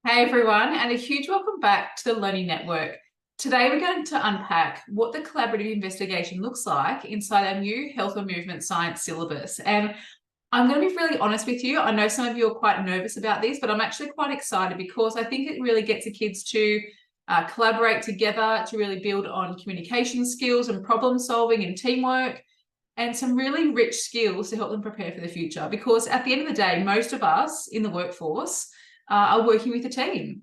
Hey everyone, and a huge welcome back to the Learning Network. Today we're going to unpack what the collaborative investigation looks like inside our new health and movement science syllabus. And I'm going to be really honest with you. I know some of you are quite nervous about this, but I'm actually quite excited because I think it really gets the kids to collaborate together, to really build on communication skills and problem solving and teamwork, and some really rich skills to help them prepare for the future. Because at the end of the day, most of us in the workforce are working with a team.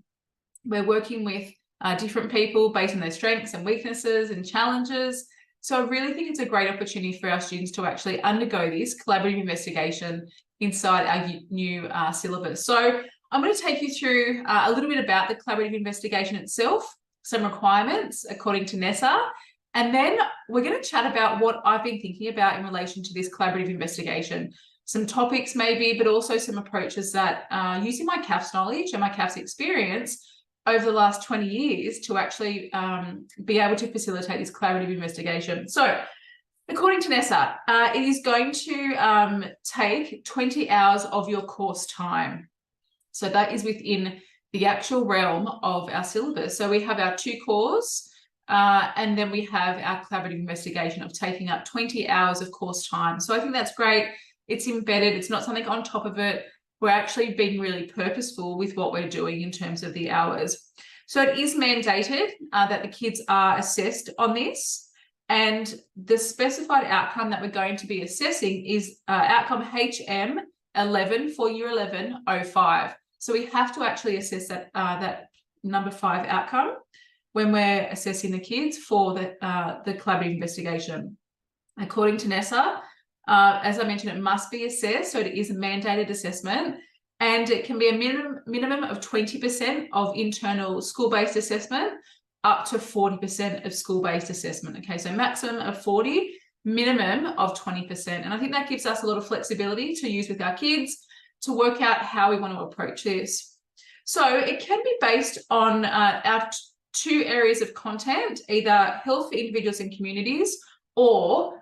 We're working with different people based on their strengths and weaknesses and challenges. So I really think it's a great opportunity for our students to actually undergo this collaborative investigation inside our new syllabus. So I'm going to take you through a little bit about the collaborative investigation itself, some requirements according to NESA, and then we're going to chat about what I've been thinking about in relation to this collaborative investigation. Some topics maybe, but also some approaches that using my CAFS knowledge and my CAFS experience over the last 20 years to actually be able to facilitate this collaborative investigation. So according to NESA, it is going to take 20 hours of your course time. So that is within the actual realm of our syllabus. So we have our 2 cores, and then we have our collaborative investigation of taking up 20 hours of course time. So I think that's great. It's embedded. It's not something on top of it. We're actually being really purposeful with what we're doing in terms of the hours. So it is mandated that the kids are assessed on this. And the specified outcome that we're going to be assessing is outcome HM11 for Year 11-05. So we have to actually assess that, that number 5 outcome when we're assessing the kids for the collaborative investigation. According to NESA, as I mentioned, it must be assessed, so it is a mandated assessment, and it can be a minimum of 20% of internal school-based assessment up to 40% of school-based assessment. Okay, so maximum of 40, minimum of 20. And I think that gives us a lot of flexibility to use with our kids to work out how we want to approach this. So it can be based on our 2 areas of content, either health for individuals and communities, or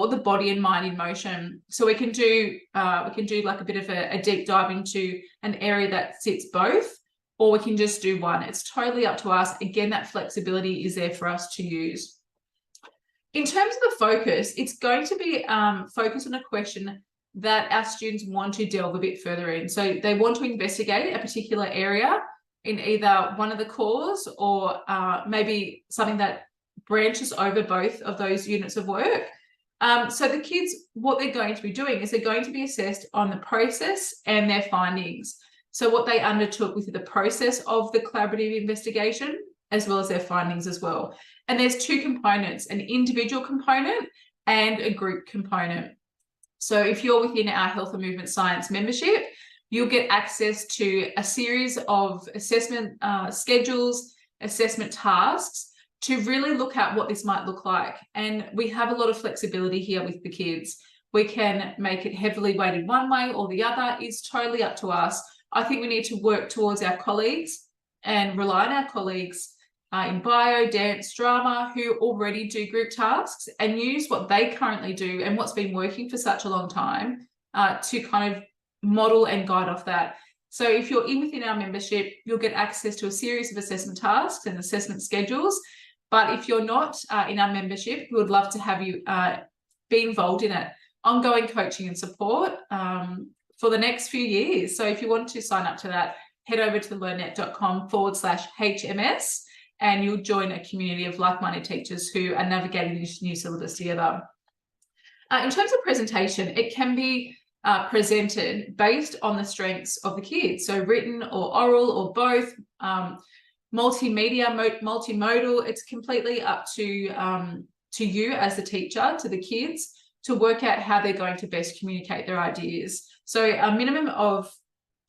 the body and mind in motion. So we can do like a bit of a deep dive into an area that sits both, or we can just do one. It's totally up to us. Again, that flexibility is there for us to use. In terms of the focus, it's going to be focused on a question that our students want to delve a bit further in. So they want to investigate a particular area in either one of the cores, or maybe something that branches over both of those units of work. So the kids, what they're going to be doing is they're going to be assessed on the process and their findings. So what they undertook with the process of the collaborative investigation, as well as their findings as well. And there's 2 components, an individual component and a group component. So if you're within our health and movement science membership, you'll get access to a series of assessment schedules, assessment tasks, to really look at what this might look like. And we have a lot of flexibility here with the kids. We can make it heavily weighted one way or the other. It's totally up to us. I think we need to work towards our colleagues and rely on our colleagues in bio, dance, drama, who already do group tasks, and use what they currently do and what's been working for such a long time to kind of model and guide off that. So if you're within our membership, you'll get access to a series of assessment tasks and assessment schedules. But if you're not in our membership, we would love to have you be involved in it. Ongoing coaching and support for the next few years. So if you want to sign up to that, head over to learnnet.com/HMS, and you'll join a community of like-minded teachers who are navigating this new syllabus together. In terms of presentation, it can be presented based on the strengths of the kids. So written or oral or both. Multimedia, multimodal, it's completely up to you as the teacher, to the kids, to work out how they're going to best communicate their ideas. So a minimum of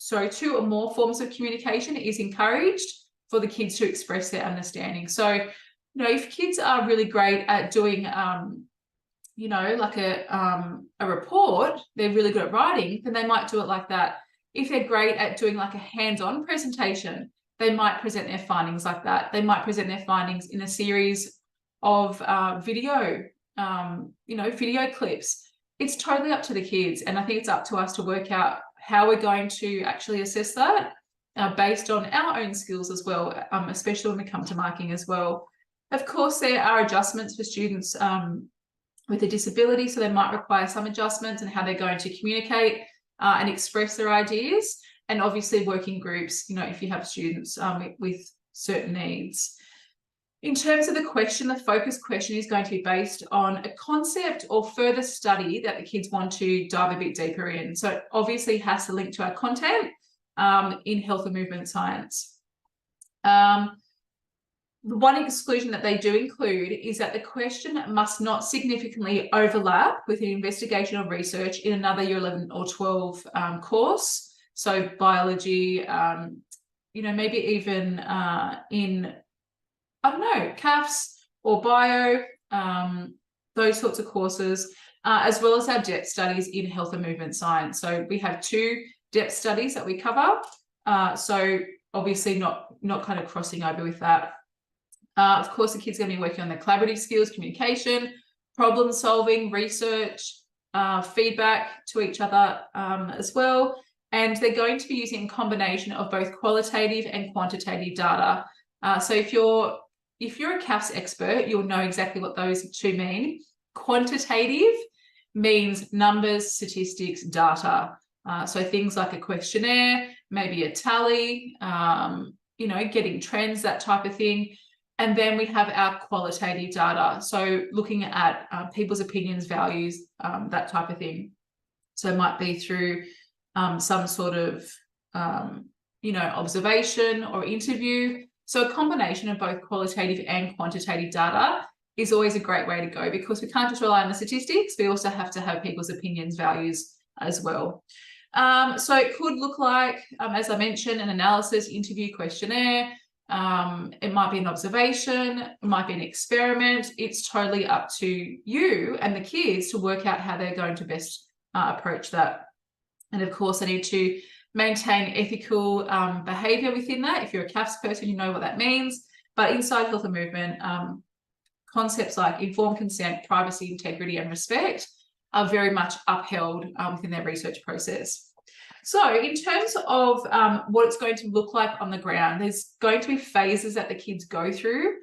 2 or more forms of communication is encouraged for the kids to express their understanding. So, if kids are really great at doing, like a report, they're really good at writing, then they might do it like that. If they're great at doing like a hands-on presentation, they might present their findings like that. They might present their findings in a series of video clips. It's totally up to the kids. And I think it's up to us to work out how we're going to actually assess that based on our own skills as well, especially when we come to marking as well. Of course, there are adjustments for students with a disability, so they might require some adjustments in how they're going to communicate and express their ideas, and obviously working groups, if you have students with certain needs. In terms of the question, the focus question is going to be based on a concept or further study that the kids want to dive a bit deeper in. So it obviously has to link to our content in health and movement science. The one exclusion that they do include is that the question must not significantly overlap with an investigation or research in another year 11 or 12 course. So biology, maybe even in, I don't know, CAFS or bio, those sorts of courses, as well as our depth studies in health and movement science. So we have 2 depth studies that we cover. So obviously not kind of crossing over with that. Of course, the kids are going to be working on their collaborative skills, communication, problem solving, research, feedback to each other as well. And they're going to be using a combination of both qualitative and quantitative data. So if you're a CAFS expert, you'll know exactly what those 2 mean. Quantitative means numbers, statistics, data. So things like a questionnaire, maybe a tally, getting trends, that type of thing. And then we have our qualitative data. So looking at people's opinions, values, that type of thing. So it might be through some sort of, observation or interview. So a combination of both qualitative and quantitative data is always a great way to go, because we can't just rely on the statistics. We also have to have people's opinions, values as well. So it could look like, as I mentioned, an analysis, interview, questionnaire. It might be an observation, it might be an experiment. It's totally up to you and the kids to work out how they're going to best approach that. And of course, I need to maintain ethical behaviour within that. If you're a CAFS person, you know what that means. But inside health and movement, concepts like informed consent, privacy, integrity, and respect are very much upheld within their research process. So in terms of what it's going to look like on the ground, there's going to be phases that the kids go through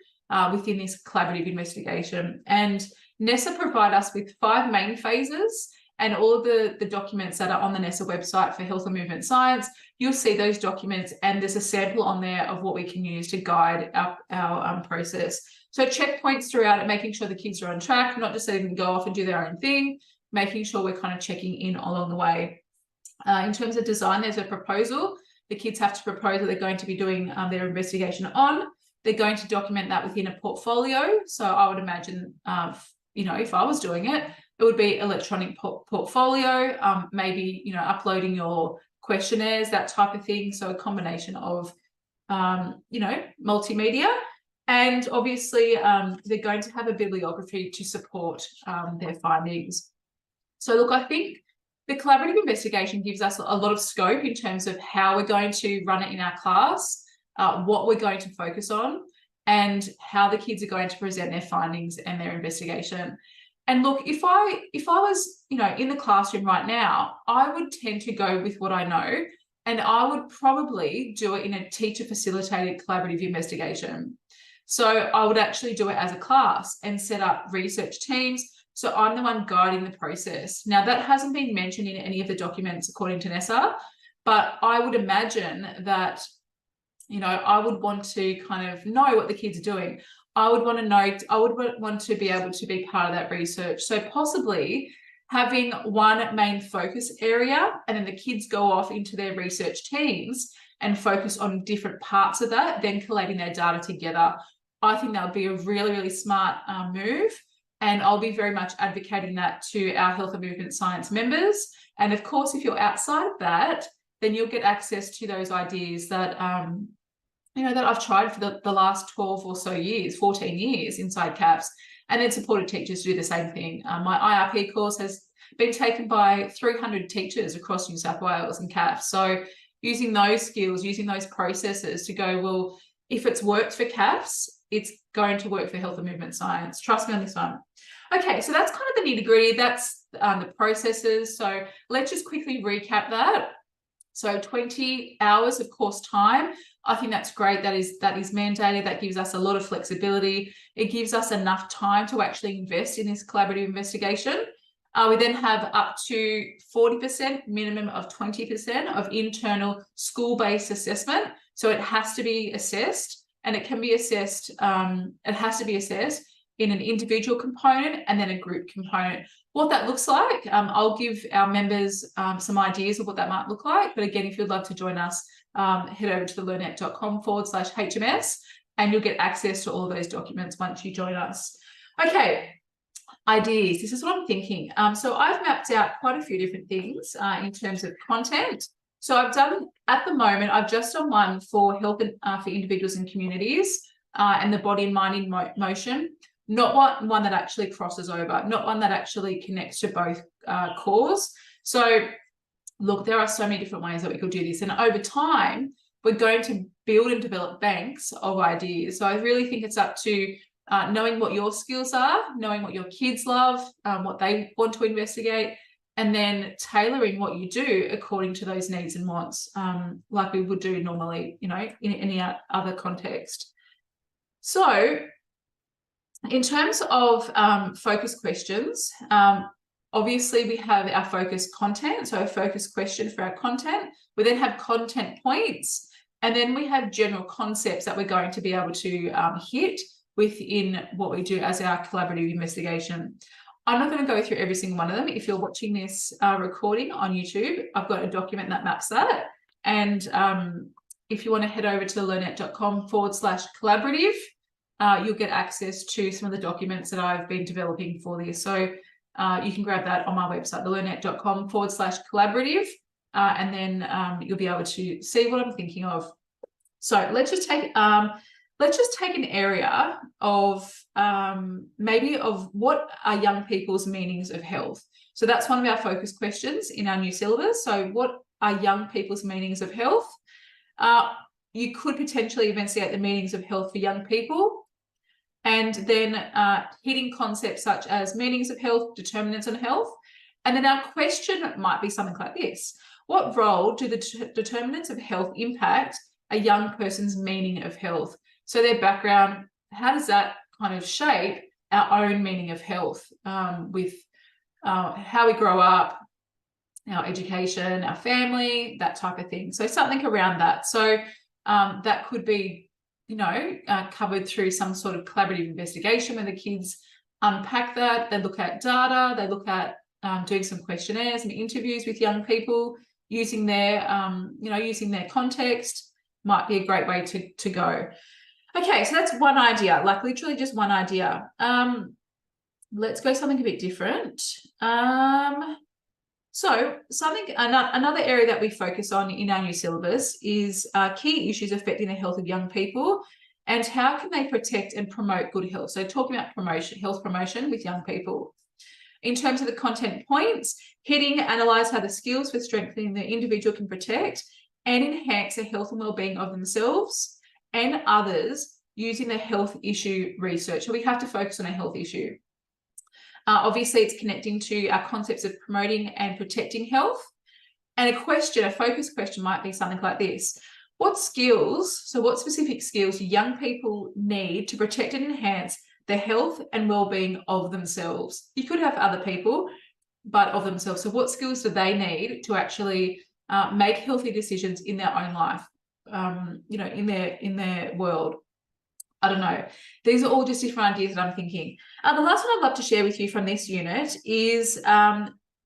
within this collaborative investigation. And NESA provide us with 5 main phases, and all of the documents that are on the NESA website for health and movement science, you'll see those documents, and there's a sample on there of what we can use to guide our process. So checkpoints throughout it, making sure the kids are on track, not just letting them go off and do their own thing, making sure we're kind of checking in along the way. In terms of design, there's a proposal. The kids have to propose what they're going to be doing their investigation on. They're going to document that within a portfolio. So I would imagine, if I was doing it, it would be electronic portfolio, maybe, uploading your questionnaires, that type of thing. So a combination of, multimedia. And obviously, they're going to have a bibliography to support their findings. So look, I think the collaborative investigation gives us a lot of scope in terms of how we're going to run it in our class, what we're going to focus on, and how the kids are going to present their findings and their investigation. And look, if I was, in the classroom right now, I would tend to go with what I know, and I would probably do it in a teacher-facilitated collaborative investigation. So I would actually do it as a class and set up research teams. So I'm the one guiding the process. Now, that hasn't been mentioned in any of the documents according to NESA, but I would imagine that, I would want to kind of know what the kids are doing. I would want to be able to be part of that research. So possibly having one main focus area, and then the kids go off into their research teams and focus on different parts of that, then collating their data together. I think that would be a really, really smart move. And I'll be very much advocating that to our health and movement science members. And of course, if you're outside of that, then you'll get access to those ideas that, that I've tried for the last 12 or so years, 14 years inside CAFS, and then supported teachers to do the same thing. My IRP course has been taken by 300 teachers across New South Wales and CAFS. So using those skills, using those processes to go, well, if it's worked for CAFS, it's going to work for health and movement science. Trust me on this one. Okay, so that's kind of the nitty-gritty. That's the processes. So let's just quickly recap that. So 20 hours of course time. I think that's great. That is mandated. That gives us a lot of flexibility. It gives us enough time to actually invest in this collaborative investigation. We then have up to 40%, minimum of 20% of internal school-based assessment. So it has to be assessed, and it can be assessed, it has to be assessed in an individual component and then a group component. What that looks like, I'll give our members some ideas of what that might look like. But again, if you'd love to join us, head over to thelearnnet.com/HMS, and you'll get access to all of those documents once you join us. Okay, ideas. This is what I'm thinking. So I've mapped out quite a few different things in terms of content. So I've done, at the moment, I've just done one for health and, for individuals and communities and the body and mind in motion. Not one that actually crosses over, not one that actually connects to both cores. So look, there are so many different ways that we could do this. And over time, we're going to build and develop banks of ideas. So I really think it's up to knowing what your skills are, knowing what your kids love, what they want to investigate, and then tailoring what you do according to those needs and wants, like we would do normally, you know, in any other context. So in terms of focus questions, obviously we have our focus content, so a focus question for our content. We then have content points, and then we have general concepts that we're going to be able to hit within what we do as our collaborative investigation. I'm not going to go through every single one of them. If you're watching this recording on YouTube, I've got a document that maps that. And if you want to head over to thelearnnet.com/collaborative, you'll get access to some of the documents that I've been developing for this. So you can grab that on my website, thelearnnet.com/collaborative, and then you'll be able to see what I'm thinking of. So let's just take an area of maybe of what are young people's meanings of health. So that's one of our focus questions in our new syllabus. So what are young people's meanings of health? You could potentially investigate the meanings of health for young people, and then hitting concepts such as meanings of health, determinants on health. And then our question might be something like this: what role do the determinants of health impact a young person's meaning of health? So their background, how does that kind of shape our own meaning of health with how we grow up, our education, our family, that type of thing. So something around that. So that could be, you know, covered through some sort of collaborative investigation where the kids unpack that, they look at data, they look at doing some questionnaires and interviews with young people, using their, using their context might be a great way to go. Okay, so that's one idea, like literally just one idea. Let's go something a bit different. So another area that we focus on in our new syllabus is key issues affecting the health of young people and how can they protect and promote good health. So talking about health promotion with young people. In terms of the content points, analyse how the skills for strengthening the individual can protect and enhance the health and well-being of themselves and others using the health issue research. So we have to focus on a health issue. Obviously, it's connecting to our concepts of promoting and protecting health. And a focus question might be something like this: what specific skills do young people need to protect and enhance the health and well-being of themselves? You could have other people, but of themselves. So what skills do they need to actually make healthy decisions in their own life, in their world? I don't know. These are all just different ideas that I'm thinking. The last one I'd love to share with you from this unit is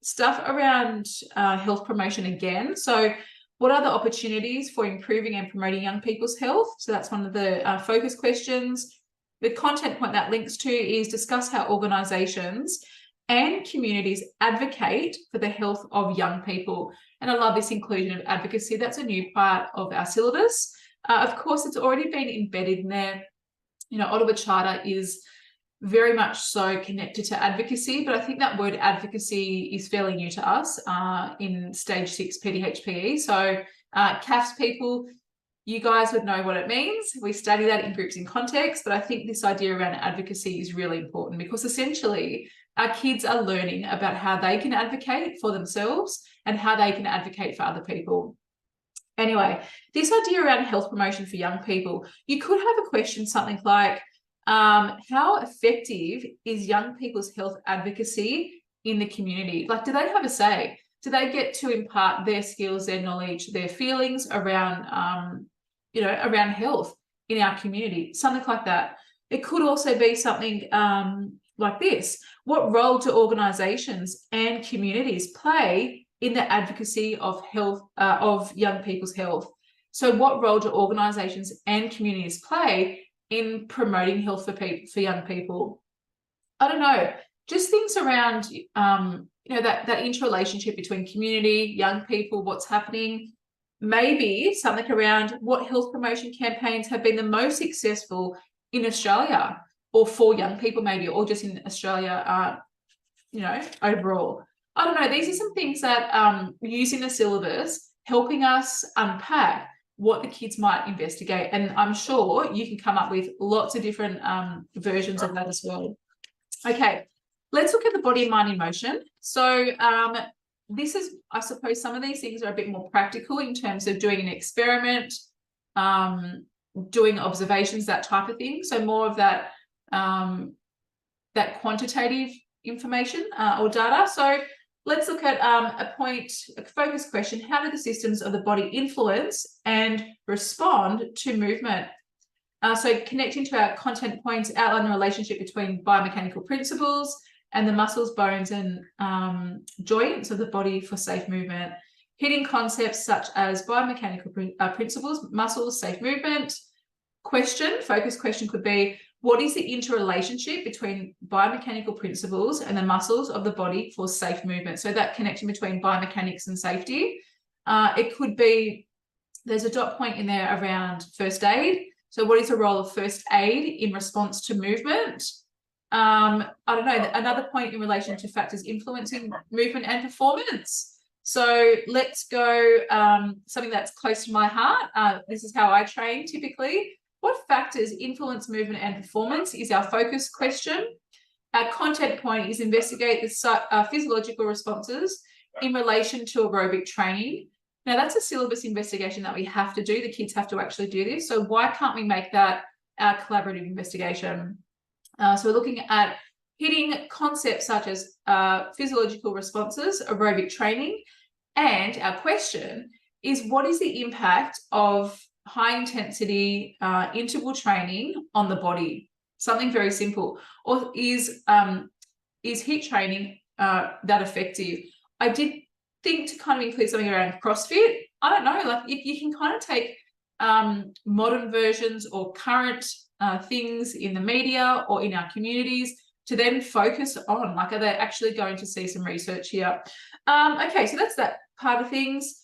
stuff around health promotion again. So what are the opportunities for improving and promoting young people's health? So that's one of the focus questions. The content point that links to is discuss how organisations and communities advocate for the health of young people. And I love this inclusion of advocacy. That's a new part of our syllabus. Of course, it's already been embedded in there. You know, Ottawa Charter is very much so connected to advocacy, but I think that word advocacy is fairly new to us in stage 6 PDHPE. So CAFS people, you guys would know what it means. We study that in groups in context, but I think this idea around advocacy is really important because essentially our kids are learning about how they can advocate for themselves and how they can advocate for other people. Anyway, this idea around health promotion for young people, you could have a question something like, how effective is young people's health advocacy in the community? Like, do they have a say? Do they get to impart their skills, their knowledge, their feelings around, around health in our community? Something like that. It could also be something like this. What role do organisations and communities play in the advocacy of health, of young people's health? So what role do organisations and communities play in promoting health for young people? I don't know, just things around, that interrelationship between community, young people, what's happening. Maybe something around what health promotion campaigns have been the most successful in Australia, or for young people maybe, or just in Australia, overall. I don't know, these are some things that using the syllabus, helping us unpack what the kids might investigate. And I'm sure you can come up with lots of different versions of that as well. Okay, let's look at the body, mind, and motion. So this is, I suppose, some of these things are a bit more practical in terms of doing an experiment, doing observations, that type of thing. So more of that, that quantitative information or data. So let's look at a focus question. How do the systems of the body influence and respond to movement? So connecting to our content points, outline the relationship between biomechanical principles and the muscles, bones, and joints of the body for safe movement. Hitting concepts such as biomechanical principles, muscles, safe movement. Focus question could be, what is the interrelationship between biomechanical principles and the muscles of the body for safe movement? So that connection between biomechanics and safety. It could be, there's a dot point in there around first aid. So what is the role of first aid in response to movement? I don't know, another point in relation to factors influencing movement and performance. So let's go something that's close to my heart. This is how I train typically. What factors influence movement and performance is our focus question. Our content point is investigate the physiological responses in relation to aerobic training. Now, that's a syllabus investigation that we have to do. The kids have to actually do this. So why can't we make that our collaborative investigation? So we're looking at hitting concepts such as physiological responses, aerobic training, and our question is, what is the impact of high intensity interval training on the body? Something very simple. Or is HIIT training that effective? I did think to kind of include something around CrossFit. I don't know, like if you can kind of take modern versions or current things in the media or in our communities to then focus on, like, are they actually going to see some research here? Okay, so that's that part of things.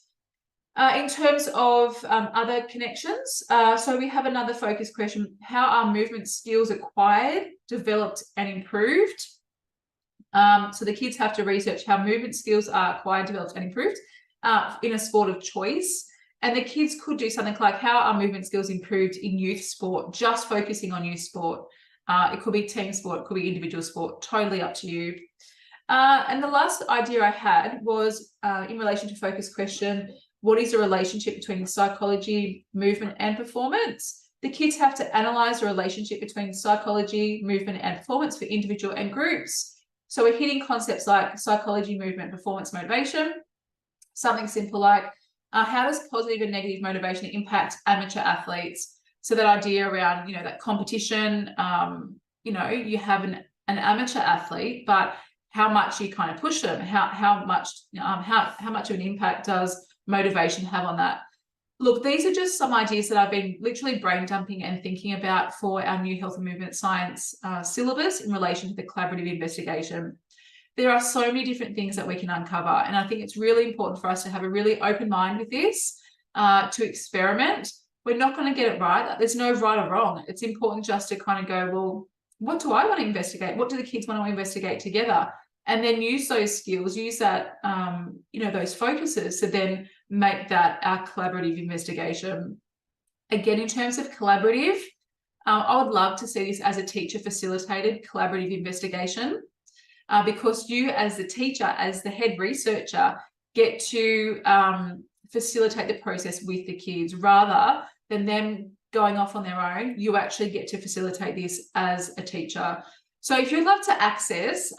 In terms of other connections, so we have another focus question. How are movement skills acquired, developed, and improved? So the kids have to research how movement skills are acquired, developed, and improved in a sport of choice. And the kids could do something like, how are movement skills improved in youth sport, just focusing on youth sport. It could be team sport, it could be individual sport, totally up to you. And the last idea I had was in relation to focus question, what is the relationship between psychology, movement, and performance? The kids have to analyse the relationship between psychology, movement, and performance for individual and groups. So we're hitting concepts like psychology, movement, performance, motivation. Something simple like, how does positive and negative motivation impact amateur athletes? So that idea around, that competition, you have an amateur athlete, but how much you kind of push them, how much of an impact does motivation have on that? Look, these are just some ideas that I've been literally brain dumping and thinking about for our new health and movement science syllabus in relation to the collaborative investigation. There are so many different things that we can uncover, and I think it's really important for us to have a really open mind with this, to experiment. We're not going to get it right. There's no right or wrong. It's important just to kind of go, well, what do I want to investigate? What do the kids want to investigate together? And then use those skills, use that, those focuses to then make that our collaborative investigation. Again, in terms of collaborative, I would love to see this as a teacher-facilitated collaborative investigation, because you as the teacher, as the head researcher, get to facilitate the process with the kids rather than them going off on their own. You actually get to facilitate this as a teacher. So if you'd love to access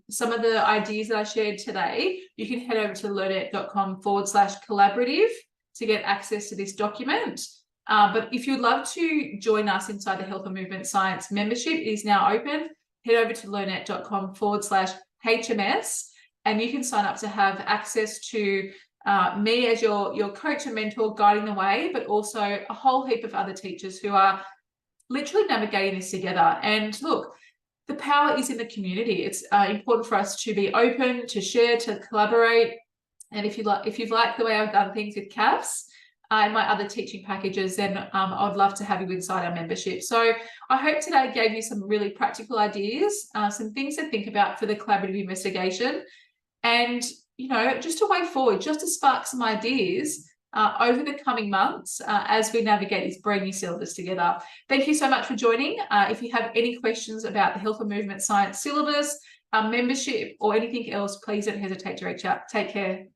some of the ideas that I shared today, you can head over to learnet.com/collaborative to get access to this document. But if you'd love to join us inside the Health and Movement Science membership, it is now open. Head over to learnet.com/HMS, and you can sign up to have access to me as your coach and mentor guiding the way, but also a whole heap of other teachers who are literally navigating this together. And look, the power is in the community. It's important for us to be open, to share, to collaborate. And if you've liked the way I've done things with CAFS and my other teaching packages, then I'd love to have you inside our membership. So I hope today gave you some really practical ideas, some things to think about for the collaborative investigation, and just a way forward, just to spark some ideas over the coming months as we navigate this brand new syllabus together. Thank you so much for joining. If you have any questions about the Health and Movement Science syllabus, membership, or anything else, please don't hesitate to reach out. Take care.